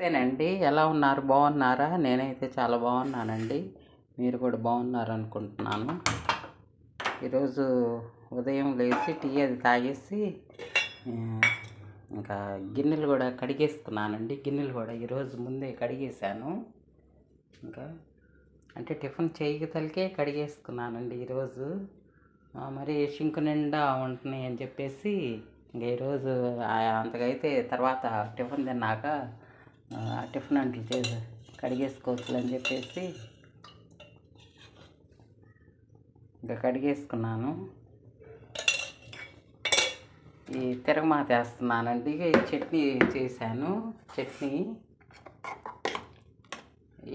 నమస్తేనండి. ఎలా ఉన్నారు? బాగున్నారా? నేనైతే చాలా బాగున్నానండి. మీరు కూడా బాగున్నారు అనుకుంటున్నాను. ఈరోజు ఉదయం లేచి టీ అది తాగేసి ఇంకా గిన్నెలు కూడా కడిగేసుకున్నానండి. గిన్నెలు కూడా ఈరోజు ముందే కడిగేశాను. ఇంకా అంటే టిఫిన్ చేయగతలకే కడిగేసుకున్నానండి ఈరోజు. మరి షింకు నిండా ఉంటున్నాయి అని చెప్పేసి ఇంకా ఈరోజు అంతకైతే తర్వాత టిఫిన్ తిన్నాక టిఫిన్ అంట్లు చేసి కడిగేసుకోవచ్చు అని చెప్పేసి ఇంకా కడిగేసుకున్నాను. ఈ తిరగమాత వేస్తున్నానండి. చట్నీ చేశాను. చట్నీ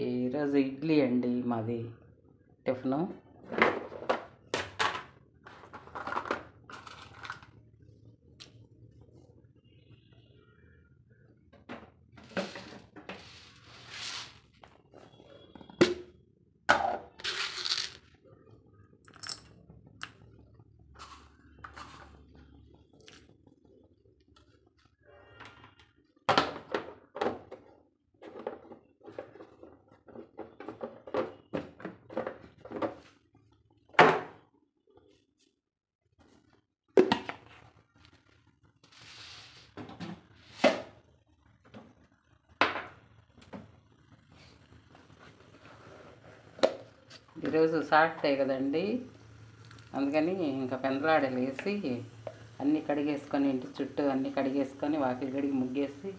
ఈరోజు ఇడ్లీ అండి మాది టిఫిను. ఈరోజు సాటర్డే కదండి, అందుకని ఇంకా పెందలాడలు వేసి అన్నీ కడిగేసుకొని ఇంటి చుట్టూ అన్నీ కడిగేసుకొని వాకిలి కడిగి ముగ్గేసి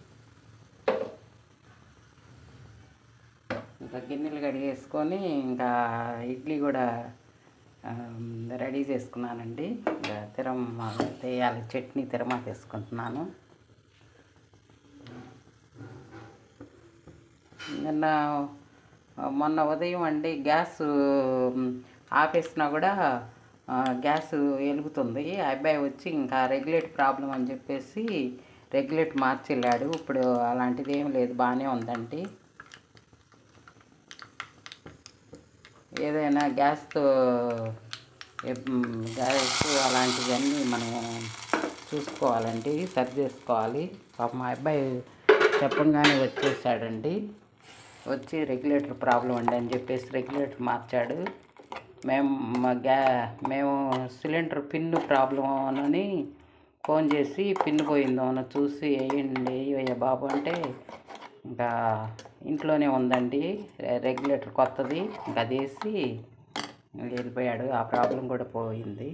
ఇంకా గిన్నెలు కడిగేసుకొని ఇంకా ఇడ్లీ కూడా రెడీ చేసుకున్నానండి. ఇంకా వేయాలి, చట్నీ తిరమాత వేసుకుంటున్నాను. మొన్న ఉదయం అండి గ్యాస్ ఆపేసినా కూడా గ్యాస్ వెలుగుతుంది. ఆ అబ్బాయి వచ్చి ఇంకా రెగ్యులేటర్ ప్రాబ్లం అని చెప్పేసి రెగ్యులేటర్ మార్చెళ్ళాడు. ఇప్పుడు అలాంటిది ఏం లేదు, బాగానే ఉందండి. ఏదైనా గ్యాస్ అలాంటివన్నీ మనం చూసుకోవాలండి, సరి చేసుకోవాలి. మా అబ్బాయి చెప్పంగానే వచ్చేసాడండి. వచ్చి రెగ్యులేటర్ ప్రాబ్లం అండి అని చెప్పేసి రెగ్యులేటర్ మార్చాడు. మేము సిలిండర్ పిన్ను ప్రాబ్లం అని ఫోన్ చేసి పిన్ను పోయిందో అని చూసి వేయండి అయ్యా బాబు అంటే ఇంకా ఇంట్లోనే ఉందండి రెగ్యులేటర్ కొత్తది. ఇంకా అది వేసి వెళ్ళిపోయాడు. ఆ ప్రాబ్లం కూడా పోయింది.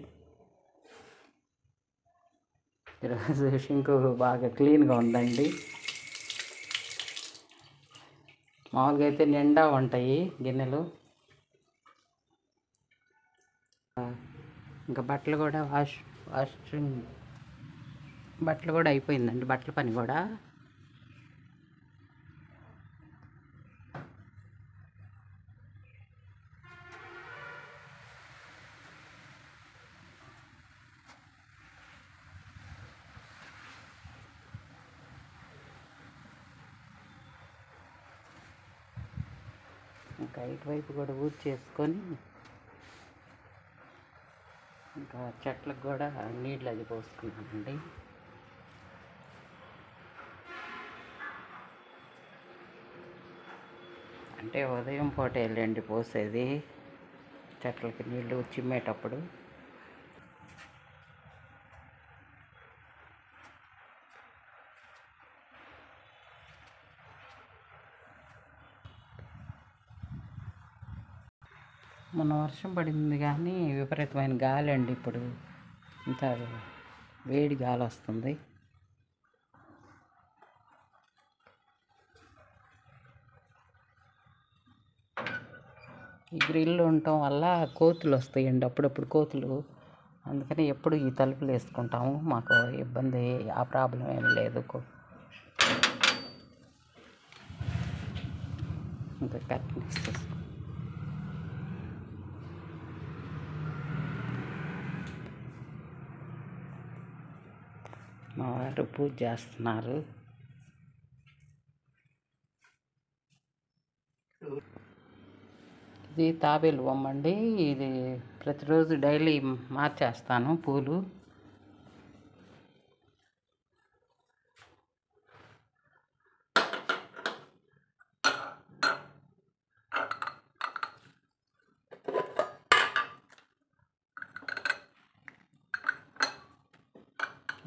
ఈరోజు షింకు బాగా క్లీన్గా ఉందండి. మామూలుగా అయితే నిండా ఉంటాయి గిన్నెలు. ఇంకా బట్టలు కూడా వాషింగ్ బట్టలు కూడా అయిపోయిందండి, బట్టల పని కూడా. ఇంకా ఇటువైపు కూడా చేసుకొని ఇంకా చెట్లకు కూడా నీళ్ళు అది పోసుకున్నామండి. అంటే ఉదయం పూట వెళ్ళండి పోసేది చెట్లకి నీళ్ళు చిమ్మేటప్పుడు. మొన్న వర్షం పడింది కానీ విపరీతమైన గాలి అండి. ఇప్పుడు ఇంత వేడి గాలి వస్తుంది. ఈ గ్రిల్ ఉండటం వల్ల కోతులు వస్తాయండి, అప్పుడప్పుడు కోతులు. అందుకని ఎప్పుడు ఈ తలుపులు వేసుకుంటాము, మాకు ఇబ్బంది ఆ ప్రాబ్లం ఏం లేదు. ఇంకా కర్టెన్స్ చేసుకో. మా వారు పూజ చేస్తున్నారు. ఇది తాబేలు బొమ్మ అండి. ఇది ప్రతిరోజు డైలీ మార్చేస్తాను పూలు.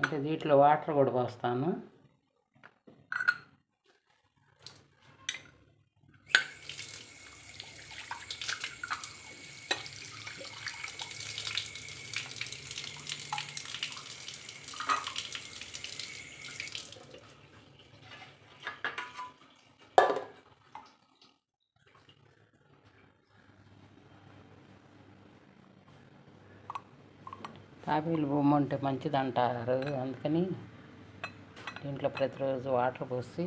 అంటే దీంట్లో వాటర్ కూడా పోస్తాను. తాబేలు బొమ్మ ఉంటే మంచిది అంటారు, అందుకని దీంట్లో ప్రతిరోజు వాటర్ పోసి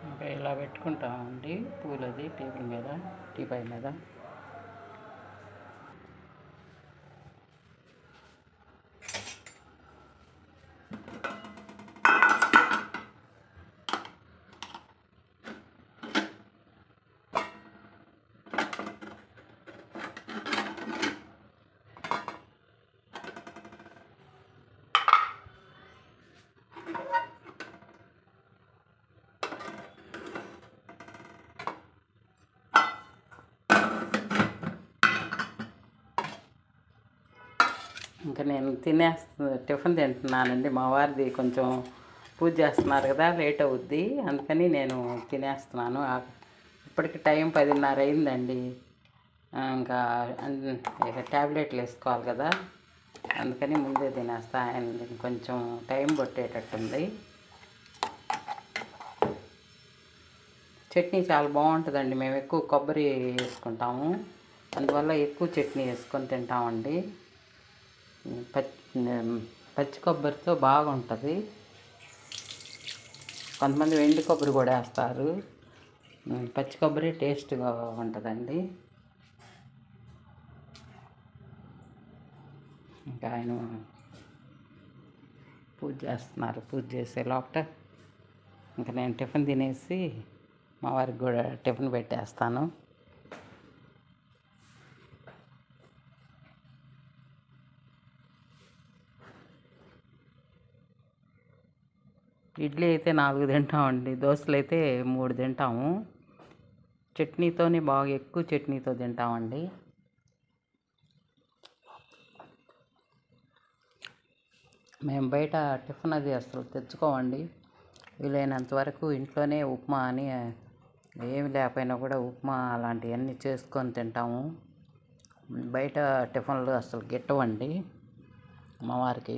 ఇంకా ఇలా పెట్టుకుంటామండి. పూలది టేబుల్ మీద, టీపై మీద. ఇంకా నేను టిఫిన్ తింటున్నానండి. మా వారిది కొంచెం పూజ చేస్తున్నారు కదా, లేట్ అవుద్ది, అందుకని నేను తినేస్తున్నాను. ఇప్పటికి టైం 10:30 అయిందండి. ఇంకా ట్యాబ్లెట్లు వేసుకోవాలి కదా, అందుకని ముందే తినేస్తా. ఆయన కొంచెం టైం పట్టేటట్టుంది. చట్నీ చాలా బాగుంటుందండి. మేము ఎక్కువ కొబ్బరి వేసుకుంటాము, అందువల్ల ఎక్కువ చట్నీ వేసుకొని తింటామండి. పచ్చి కొబ్బరితో బాగుంటుంది. కొంతమంది ఎండు కొబ్బరి కూడా వేస్తారు. పచ్చి కొబ్బరి టేస్ట్గా ఉంటుందండి. ఇంకా ఆయన పూజ చేస్తున్నారు. పూజ చేసే లోపల ఇంకా నేను టిఫిన్ తినేసి మా వారికి కూడా టిఫిన్ పెట్టేస్తాను. ఇడ్లీ అయితే 4 తింటామండి, దోశలు అయితే 3 తింటాము. చట్నీతోనే బాగా ఎక్కువ చట్నీతో తింటామండి. మేము బయట టిఫిన్ అది అసలు తెచ్చుకోమండి. వీలైనంత వరకు ఇంట్లోనే ఉప్మా అని, ఏమి లేకపోయినా కూడా ఉప్మా అలాంటివన్నీ చేసుకొని తింటాము. బయట టిఫిన్లు అసలు గిట్టవండి మా వారికి.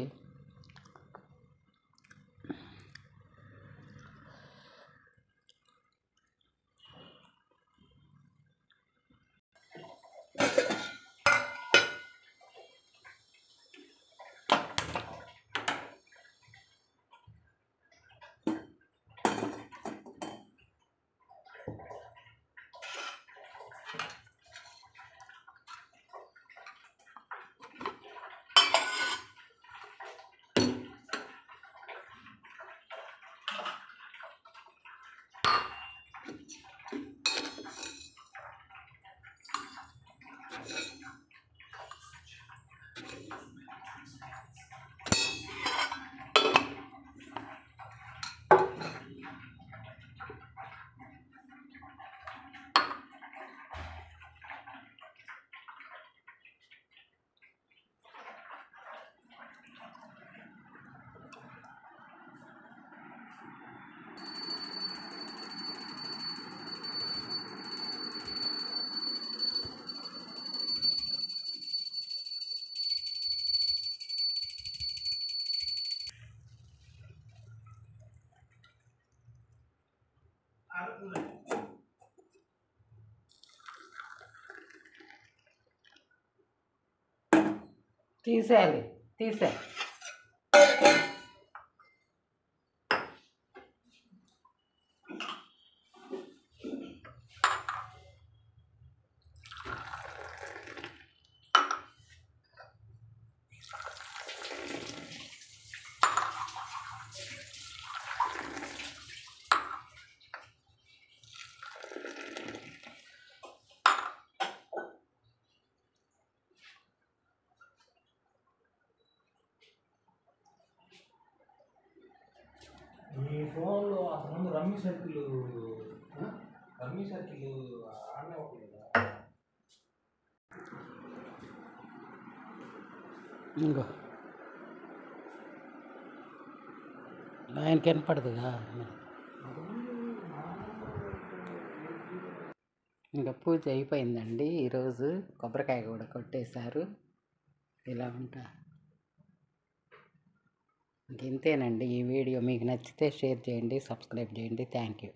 తీసేయాలి. ముందు రమ్మీ సర్కిల్ ఆడనే ఒకటి కదా. ఇంకో ఆయనకి వినపడదుగా. ఇంకా పూజ అయిపోయిందండి. ఈరోజు కొబ్బరికాయ కూడా కొట్టేశారు. ఇలా ఉంటా. ఇంతేనండి ఈ వీడియో. మీకు నచ్చితే షేర్ చేయండి, సబ్స్క్రైబ్ చేయండి. Thank you.